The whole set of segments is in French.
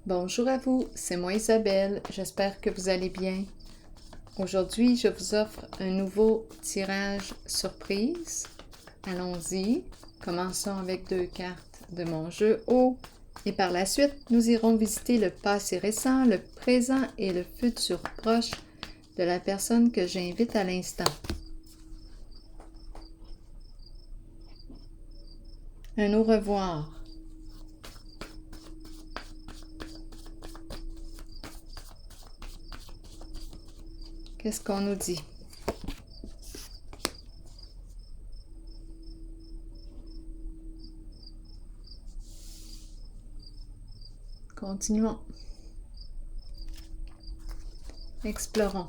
Bonjour à vous, c'est moi Isabelle, j'espère que vous allez bien. Aujourd'hui, je vous offre un nouveau tirage surprise. Allons-y, commençons avec 2 cartes de mon jeu haut. Et par la suite, nous irons visiter le passé récent, le présent et le futur proche de la personne que j'invite à l'instant. Un au revoir. Qu'est-ce qu'on nous dit? Continuons. Explorons.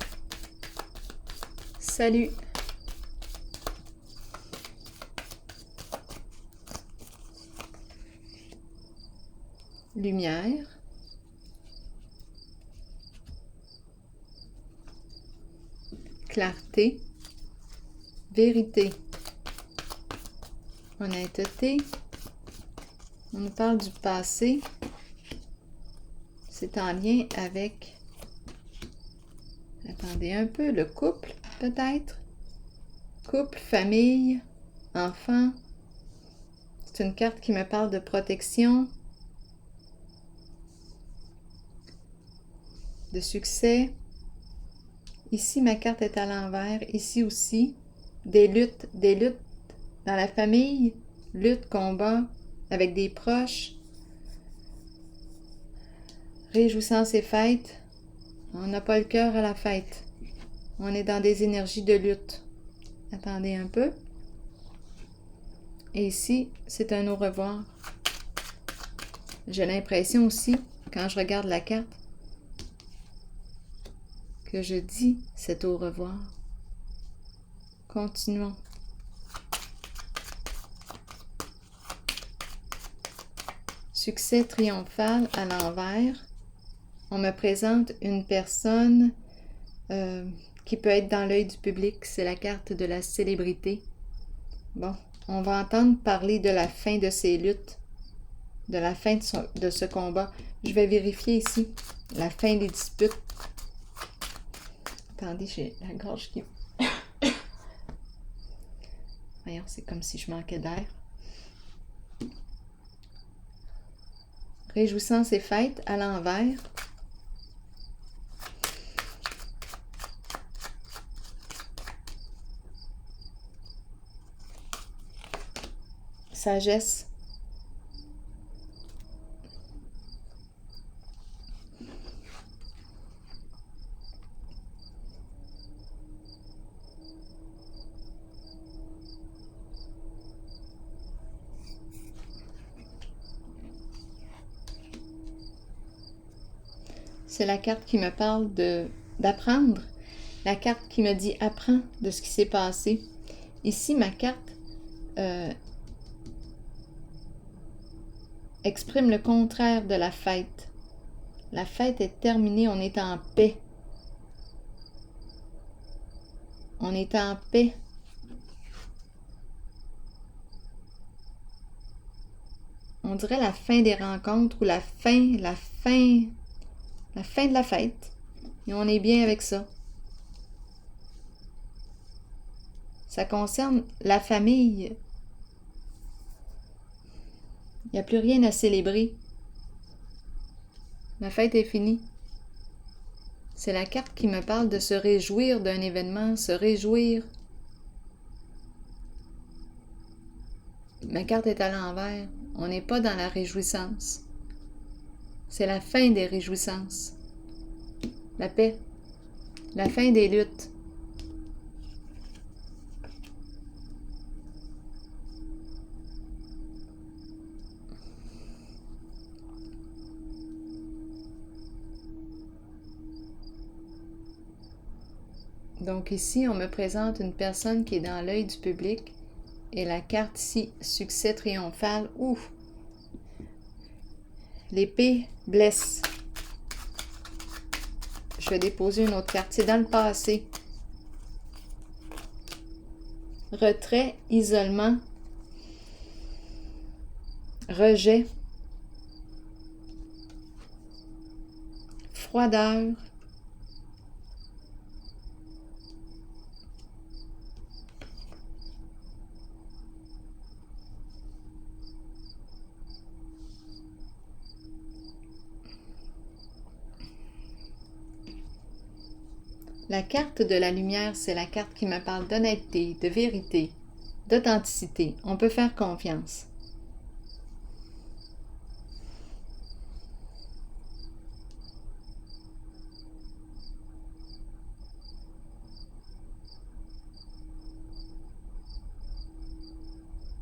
Salut! Lumière. Clarté. Vérité. Honnêteté. On nous parle du passé. C'est en lien avec, attendez un peu, le couple peut-être. Couple, famille, enfant. C'est une carte qui me parle de protection, de succès. Ici, ma carte est à l'envers. Ici aussi, des luttes dans la famille, luttes, combats avec des proches. Réjouissance et fête. On n'a pas le cœur à la fête. On est dans des énergies de lutte. Attendez un peu. Et ici, c'est un au revoir. J'ai l'impression aussi, quand je regarde la carte, que je dis c'est au revoir. Continuons. Succès triomphal à l'envers. On me présente une personne qui peut être dans l'œil du public. C'est la carte de la célébrité. Bon, on va entendre parler de la fin de ces luttes, de la fin de ce combat. Je vais vérifier ici la fin des disputes. Attendez, j'ai la gorge qui... Voyons, c'est comme si je manquais d'air. Réjouissance et fête à l'envers. Sagesse. C'est la carte qui me parle d'apprendre. La carte qui me dit apprends de ce qui s'est passé. Ici, ma carte exprime le contraire de la fête. La fête est terminée, on est en paix. On est en paix. On dirait la fin des rencontres ou la fin de la fête. Et on est bien avec ça. Ça concerne la famille. Il n'y a plus rien à célébrer. La fête est finie. C'est la carte qui me parle de se réjouir d'un événement, se réjouir. Ma carte est à l'envers. On n'est pas dans la réjouissance. C'est la fin des réjouissances. La paix. La fin des luttes. Donc ici, on me présente une personne qui est dans l'œil du public. Et la carte ici, succès triomphal. Ouf! L'épée blesse. Je vais déposer une autre carte. C'est dans le passé. Retrait, isolement, rejet. froideur. La carte de la lumière, c'est la carte qui me parle d'honnêteté, de vérité, d'authenticité. On peut faire confiance.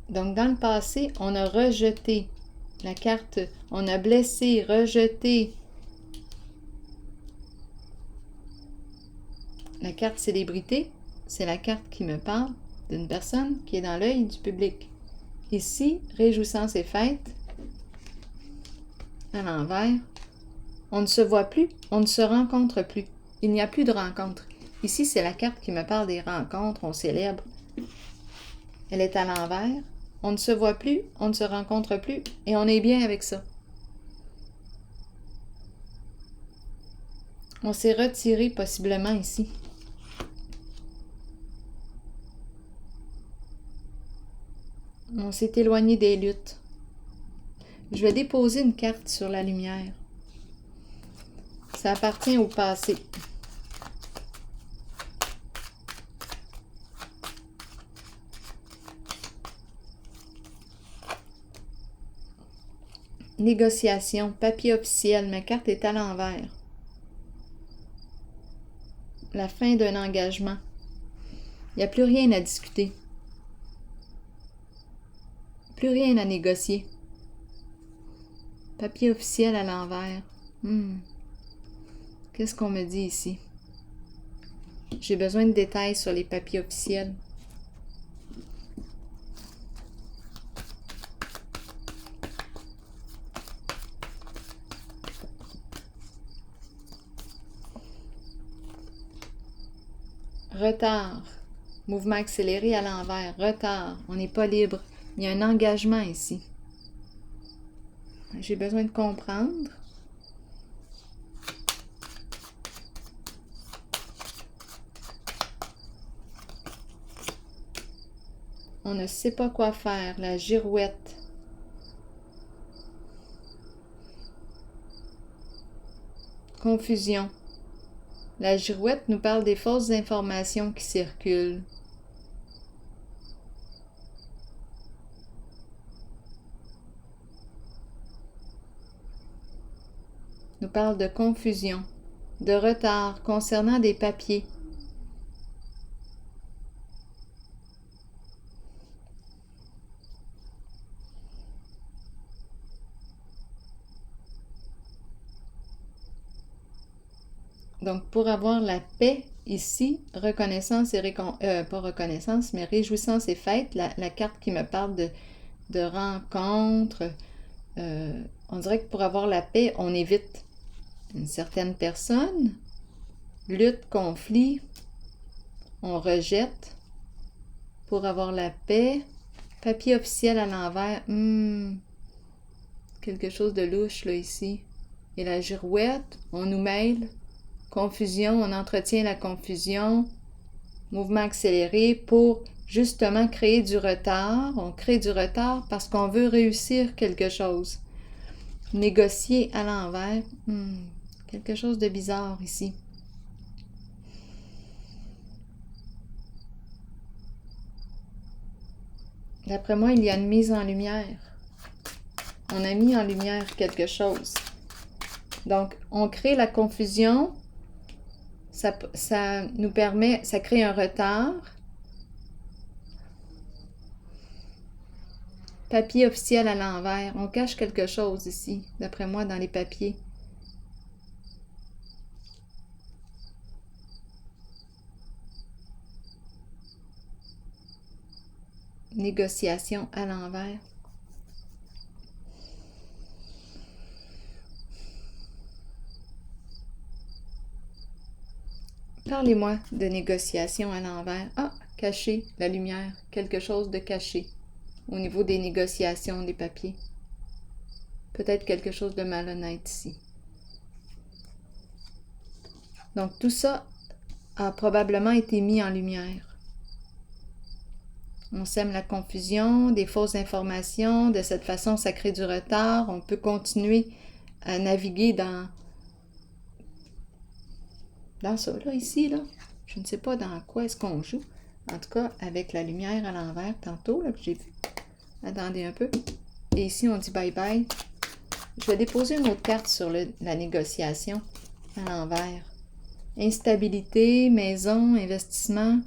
Donc, dans le passé, on a rejeté la carte, on a blessé, rejeté. La carte célébrité, c'est la carte qui me parle d'une personne qui est dans l'œil du public. Ici, réjouissance et fête, à l'envers, on ne se voit plus, on ne se rencontre plus. Il n'y a plus de rencontre. Ici, c'est la carte qui me parle des rencontres, on célèbre. Elle est à l'envers. On ne se voit plus, on ne se rencontre plus, et on est bien avec ça. On s'est retiré possiblement ici. On s'est éloigné des luttes. Je vais déposer une carte sur la lumière. Ça appartient au passé. Négociation, papier officiel, ma carte est à l'envers. La fin d'un engagement. Il n'y a plus rien à discuter. Plus rien à négocier. Papier officiel à l'envers. Qu'est-ce qu'on me dit ici? J'ai besoin de détails sur les papiers officiels. Retard. Mouvement accéléré à l'envers. Retard. On n'est pas libre. Il y a un engagement ici. J'ai besoin de comprendre. On ne sait pas quoi faire. La girouette. Confusion. La girouette nous parle des fausses informations qui circulent. Nous parle de confusion, de retard concernant des papiers. Donc, pour avoir la paix, ici, reconnaissance et pas reconnaissance, mais réjouissance et fête, la carte qui me parle de rencontre, on dirait que pour avoir la paix, on évite une certaine personne, lutte, conflit, on rejette. Pour avoir la paix, papier officiel à l'envers, quelque chose de louche là ici. Et la girouette, on nous mêle. Confusion, on entretient la confusion. Mouvement accéléré pour justement créer du retard. On crée du retard parce qu'on veut réussir quelque chose. Négocier à l'envers. Quelque chose de bizarre ici. D'après moi, il y a une mise en lumière. On a mis en lumière quelque chose. Donc, on crée la confusion. Ça nous permet, ça crée un retard. Papier officiel à l'envers. On cache quelque chose ici, d'après moi, dans les papiers. Négociation à l'envers. Parlez-moi de négociation à l'envers. Ah, caché, la lumière, quelque chose de caché au niveau des négociations des papiers. Peut-être quelque chose de malhonnête ici. Donc tout ça a probablement été mis en lumière. On sème la confusion, des fausses informations, de cette façon ça crée du retard, on peut continuer à naviguer dans ça, là, ici, là. Je ne sais pas dans quoi est-ce qu'on joue. En tout cas, avec la lumière à l'envers, tantôt, là, que j'ai vu. Attendez un peu. Et ici, on dit bye-bye. Je vais déposer une autre carte sur la négociation à l'envers. Instabilité, maison, investissement.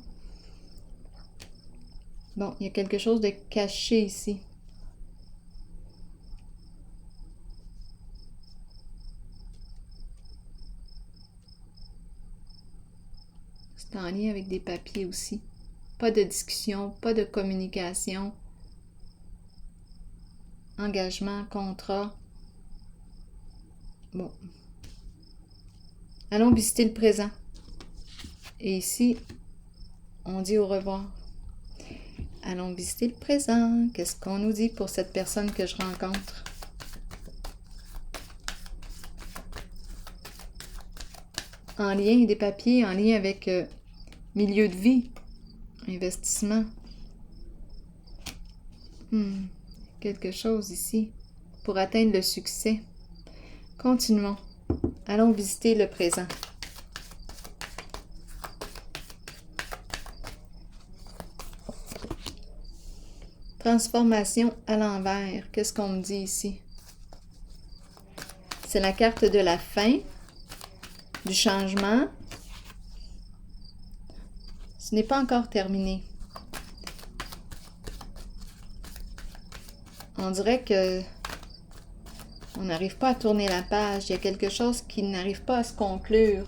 Bon, il y a quelque chose de caché ici. C'est en lien avec des papiers aussi. Pas de discussion, pas de communication. Engagement, contrat. Bon. Allons visiter le présent. Et ici, on dit au revoir. Allons visiter le présent. Qu'est-ce qu'on nous dit pour cette personne que je rencontre? En lien, des papiers en lien avec milieu de vie, investissement. Quelque chose ici pour atteindre le succès. Continuons. Allons visiter le présent. Transformation à l'envers. Qu'est-ce qu'on me dit ici? C'est la carte de la fin, du changement. Ce n'est pas encore terminé. On dirait que on n'arrive pas à tourner la page. Il y a quelque chose qui n'arrive pas à se conclure.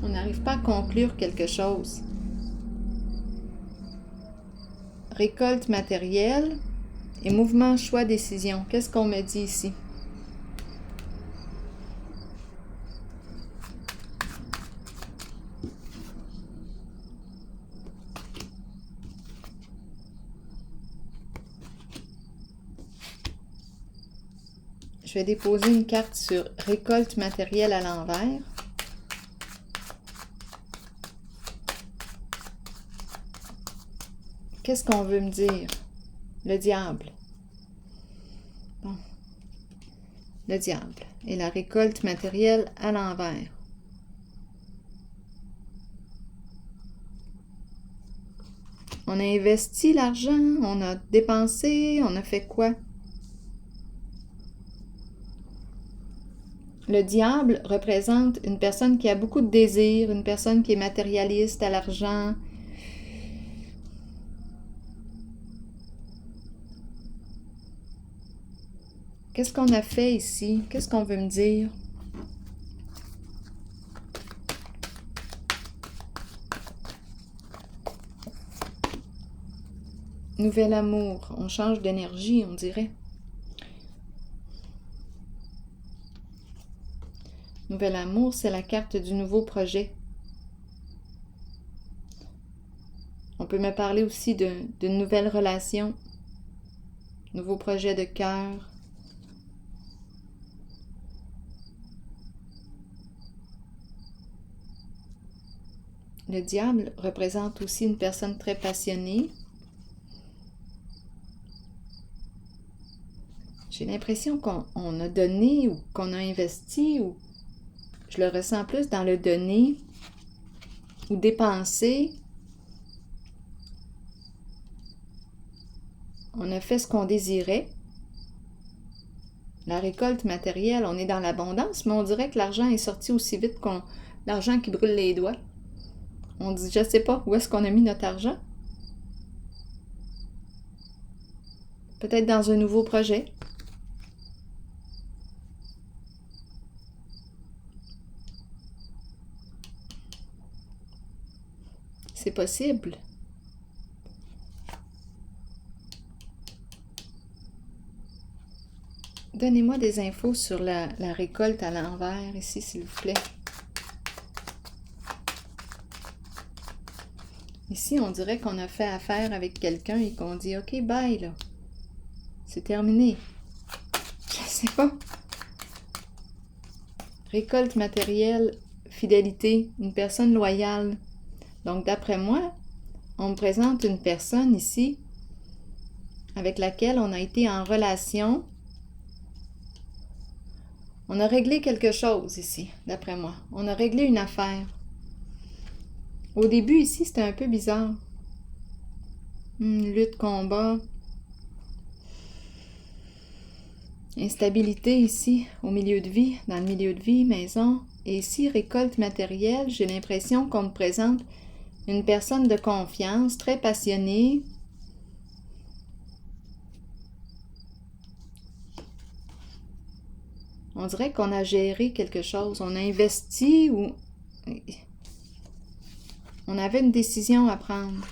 On n'arrive pas à conclure quelque chose. Récolte matérielle et mouvement, choix, décision. Qu'est-ce qu'on me dit ici? Je vais déposer une carte sur récolte matérielle à l'envers. Qu'est-ce qu'on veut me dire? Le diable. Bon. Le diable. Et la récolte matérielle à l'envers. On a investi l'argent, on a dépensé, on a fait quoi? Le diable représente une personne qui a beaucoup de désirs, une personne qui est matérialiste à l'argent. Qu'est-ce qu'on a fait ici? Qu'est-ce qu'on veut me dire? Nouvel amour. On change d'énergie, on dirait. Nouvel amour, c'est la carte du nouveau projet. On peut me parler aussi d'une nouvelle relation, nouveau projet de cœur. Le diable représente aussi une personne très passionnée. J'ai l'impression qu'on a donné ou qu'on a investi, ou je le ressens plus dans le donner ou dépenser. On a fait ce qu'on désirait. La récolte matérielle, on est dans l'abondance, mais on dirait que l'argent est sorti aussi vite qu'on... L'argent qui brûle les doigts. On dit, je ne sais pas, où est-ce qu'on a mis notre argent? Peut-être dans un nouveau projet. C'est possible. Donnez-moi des infos sur la récolte à l'envers ici, s'il vous plaît. Ici, on dirait qu'on a fait affaire avec quelqu'un et qu'on dit « OK, bye » là. C'est terminé. Je sais pas. Récolte matérielle, fidélité, une personne loyale. Donc, d'après moi, on me présente une personne ici avec laquelle on a été en relation. On a réglé quelque chose ici, d'après moi. On a réglé une affaire. Au début, ici, c'était un peu bizarre. Lutte, combat. Instabilité ici, au milieu de vie, dans le milieu de vie, maison. Et ici, récolte matérielle, j'ai l'impression qu'on me présente une personne de confiance, très passionnée. On dirait qu'on a géré quelque chose, on a investi ou on avait une décision à prendre.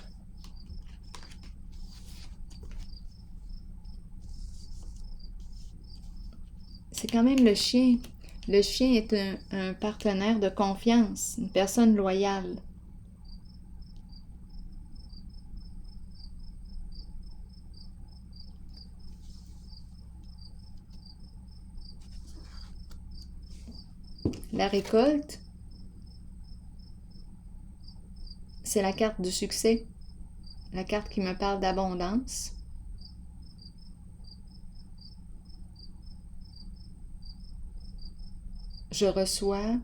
C'est quand même le chien. Le chien est un partenaire de confiance, une personne loyale. La récolte, c'est la carte du succès, la carte qui me parle d'abondance. Je reçois,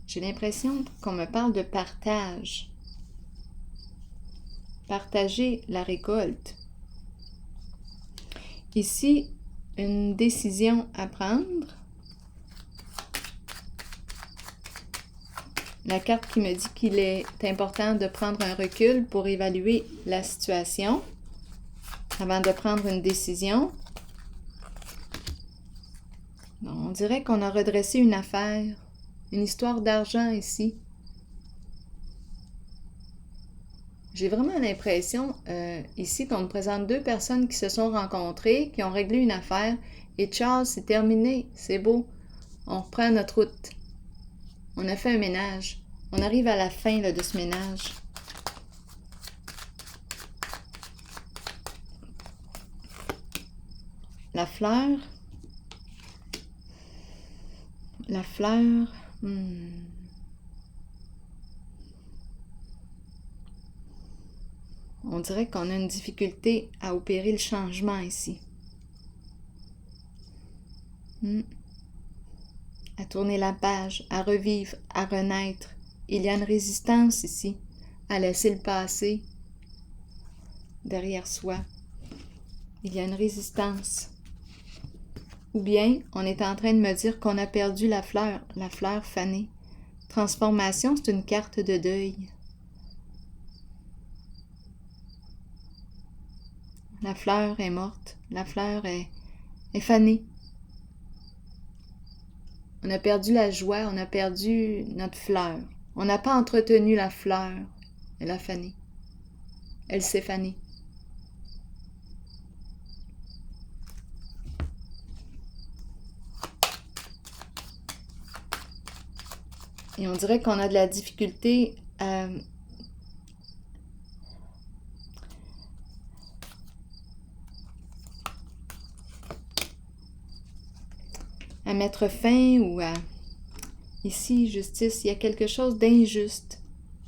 j'ai l'impression qu'on me parle de partage. Partager la récolte. Ici, une décision à prendre. La carte qui me dit qu'il est important de prendre un recul pour évaluer la situation avant de prendre une décision. On dirait qu'on a redressé une affaire, une histoire d'argent ici. J'ai vraiment l'impression ici qu'on me présente deux personnes qui se sont rencontrées, qui ont réglé une affaire et Charles, c'est terminé, c'est beau. On reprend notre route. On a fait un ménage. On arrive à la fin là, de ce ménage. La fleur. La fleur. On dirait qu'on a une difficulté à opérer le changement ici. À tourner la page, à revivre, à renaître. Il y a une résistance ici, à laisser le passé derrière soi. Il y a une résistance. Ou bien, on est en train de me dire qu'on a perdu la fleur fanée. Transformation, c'est une carte de deuil. La fleur est morte, la fleur est fanée. On a perdu la joie, on a perdu notre fleur. On n'a pas entretenu la fleur. Elle a fané. Elle s'est fanée. Et on dirait qu'on a de la difficulté à mettre fin ou à... Ici, justice, il y a quelque chose d'injuste.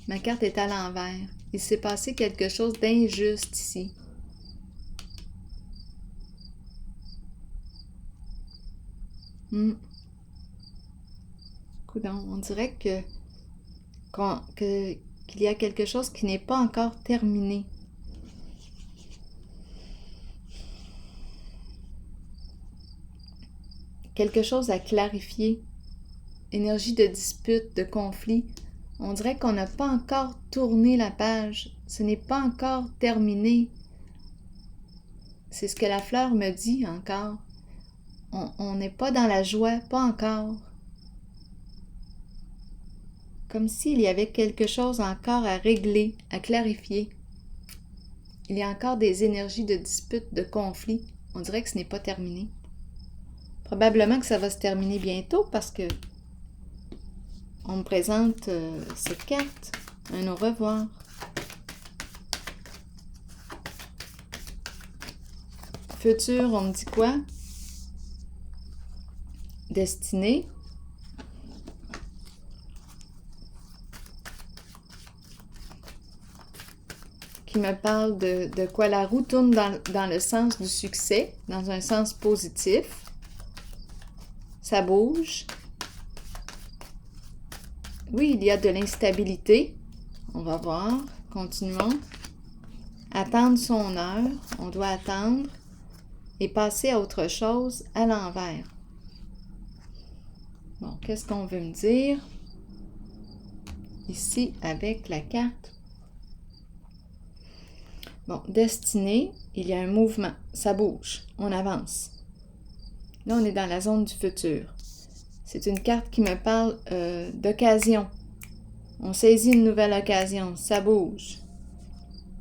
Ma carte est à l'envers. Il s'est passé quelque chose d'injuste ici. Coudonc, on dirait qu'il y a quelque chose qui n'est pas encore terminé. Quelque chose à clarifier. Énergie de dispute, de conflit. On dirait qu'on n'a pas encore tourné la page. Ce n'est pas encore terminé. C'est ce que la fleur me dit encore. On n'est pas dans la joie, pas encore. Comme s'il y avait quelque chose encore à régler, à clarifier. Il y a encore des énergies de dispute, de conflit. On dirait que ce n'est pas terminé. Probablement que ça va se terminer bientôt parce que on me présente cette carte. Un au revoir. futur, on me dit quoi? Destinée. Qui me parle de quoi la roue tourne dans le sens du succès, dans un sens positif. Ça bouge. Oui, il y a de l'instabilité. On va voir. Continuons. Attendre son heure. On doit attendre et passer à autre chose à l'envers. Bon, qu'est-ce qu'on veut me dire? Ici, avec la carte. Bon, destinée, il y a un mouvement. Ça bouge. On avance. Là, on est dans la zone du futur. C'est une carte qui me parle d'occasion. On saisit une nouvelle occasion. Ça bouge.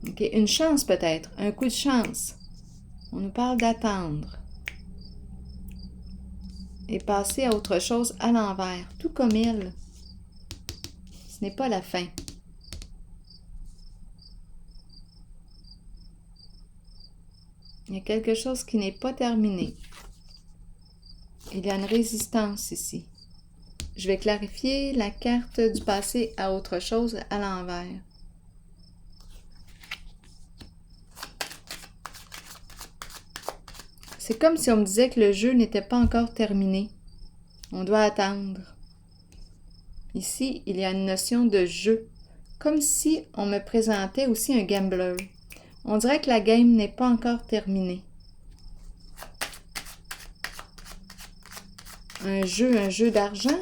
Okay. Une chance peut-être. Un coup de chance. On nous parle d'attendre. Et passer à autre chose à l'envers. Tout comme il. Ce n'est pas la fin. Il y a quelque chose qui n'est pas terminé. Il y a une résistance ici. Je vais clarifier la carte du passé à autre chose à l'envers. C'est comme si on me disait que le jeu n'était pas encore terminé. On doit attendre. Ici, il y a une notion de jeu, comme si on me présentait aussi un gambler. On dirait que la game n'est pas encore terminée. Un jeu d'argent.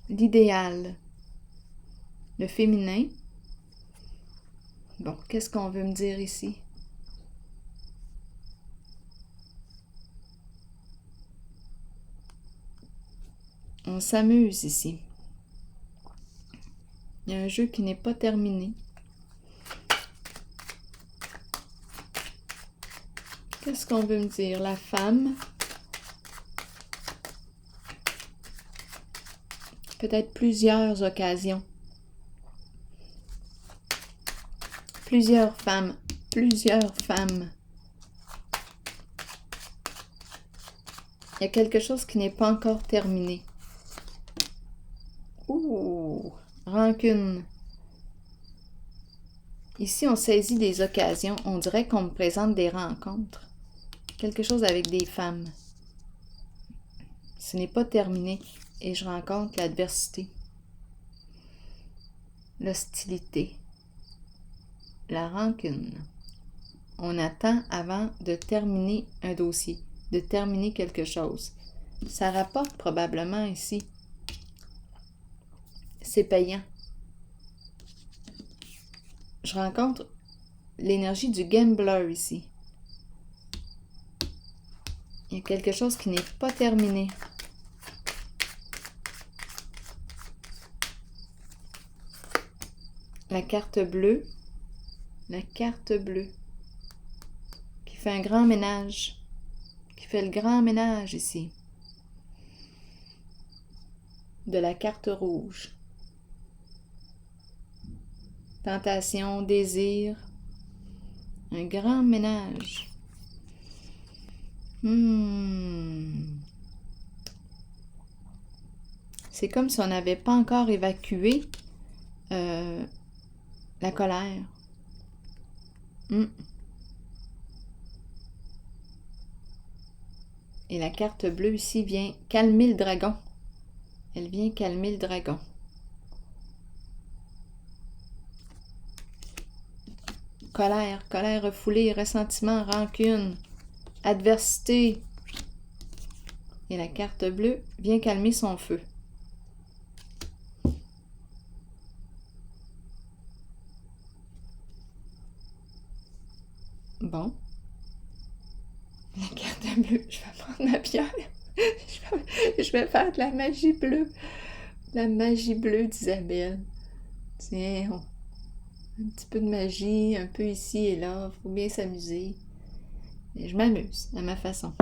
L'idéal. Le féminin. Bon, qu'est-ce qu'on veut me dire ici? On s'amuse ici. Il y a un jeu qui n'est pas terminé. Qu'est-ce qu'on veut me dire? La femme. Peut-être plusieurs occasions. Plusieurs femmes. Plusieurs femmes. Il y a quelque chose qui n'est pas encore terminé. Ouh! Rancune. Ici, on saisit des occasions. On dirait qu'on me présente des rencontres. Quelque chose avec des femmes. Ce n'est pas terminé et je rencontre l'adversité. L'hostilité. La rancune. On attend avant de terminer un dossier, de terminer quelque chose. Ça rapporte probablement ici. C'est payant. Je rencontre l'énergie du gambler ici. Il y a quelque chose qui n'est pas terminé. La carte bleue. La carte bleue. Qui fait un grand ménage. Qui fait le grand ménage ici. De la carte rouge. Tentation, désir. Un grand ménage. C'est comme si on n'avait pas encore évacué la colère. Et la carte bleue ici vient calmer le dragon. Elle vient calmer le dragon. Colère, colère refoulée, ressentiment, rancune, adversité. Et la carte bleue vient calmer son feu. Bon. La carte bleue, je vais prendre ma pierre. Je vais faire de la magie bleue. La magie bleue d'Isabelle. Tiens, un petit peu de magie, un peu ici et là. Faut bien s'amuser. Et je m'amuse à ma façon.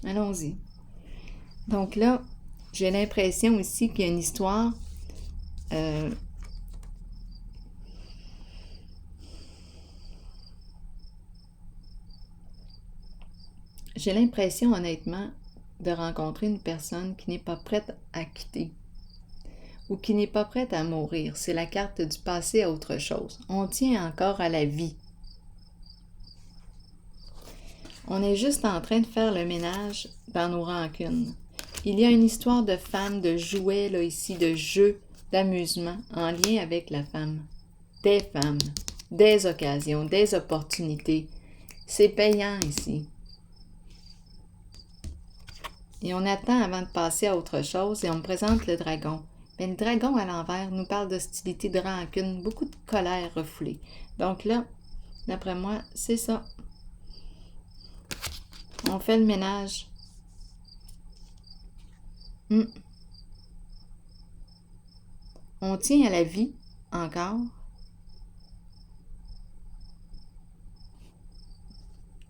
Allons-y. Donc là, j'ai l'impression ici qu'il y a une histoire. j'ai l'impression honnêtement de rencontrer une personne qui n'est pas prête à quitter ou qui n'est pas prête à mourir. C'est la carte du passé à autre chose. On tient encore à la vie. On est juste en train de faire le ménage dans nos rancunes. Il y a une histoire de femme, de jouets là ici, de jeux, d'amusement en lien avec la femme. Des femmes, des occasions, des opportunités. C'est payant ici. Et on attend avant de passer à autre chose et on me présente le dragon. Mais le dragon à l'envers nous parle d'hostilité, de rancune, beaucoup de colère refoulée. Donc là, d'après moi, c'est ça. On fait le ménage. On tient à la vie, encore.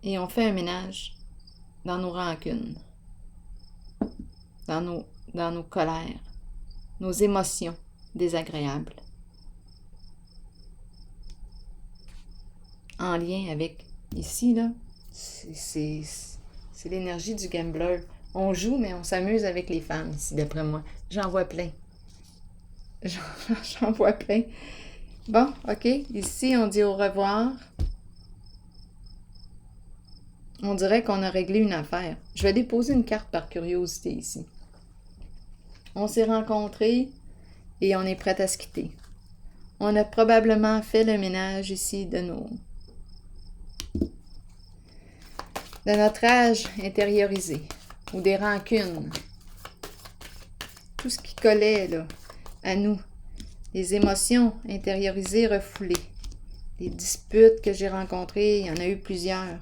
Et on fait un ménage dans nos rancunes, dans nos colères, nos émotions désagréables. En lien avec, ici, là, c'est l'énergie du gambler. On joue, mais on s'amuse avec les femmes, ici, d'après moi. J'en vois plein. J'en vois plein. Bon, OK. Ici, on dit au revoir. On dirait qu'on a réglé une affaire. Je vais déposer une carte par curiosité ici. On s'est rencontrés et on est prêt à se quitter. On a probablement fait le ménage ici de notre âge intériorisé ou des rancunes. Tout ce qui collait là, à nous. Les émotions intériorisées, refoulées. Les disputes que j'ai rencontrées, il y en a eu plusieurs.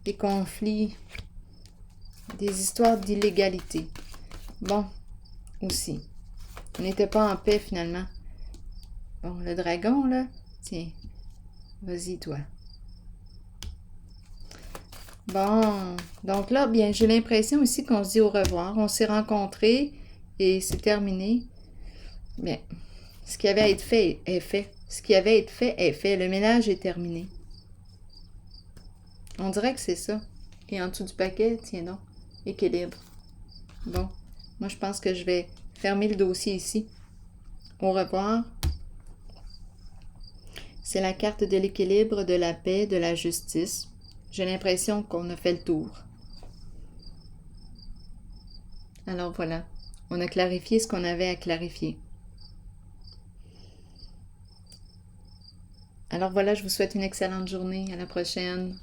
Des conflits, des histoires d'illégalité. Bon, aussi. On n'était pas en paix finalement. Bon, le dragon, là, tiens, vas-y toi. Bon, donc là, bien, j'ai l'impression aussi qu'on se dit au revoir. On s'est rencontrés et c'est terminé. Bien, ce qui avait à être fait est fait. Ce qui avait à être fait est fait. Le ménage est terminé. On dirait que c'est ça. Et en dessous du paquet, tiens donc, équilibre. Bon, moi je pense que je vais fermer le dossier ici. Au revoir. C'est la carte de l'équilibre, de la paix, de la justice. J'ai l'impression qu'on a fait le tour. Alors voilà, on a clarifié ce qu'on avait à clarifier. Alors voilà, je vous souhaite une excellente journée. À la prochaine.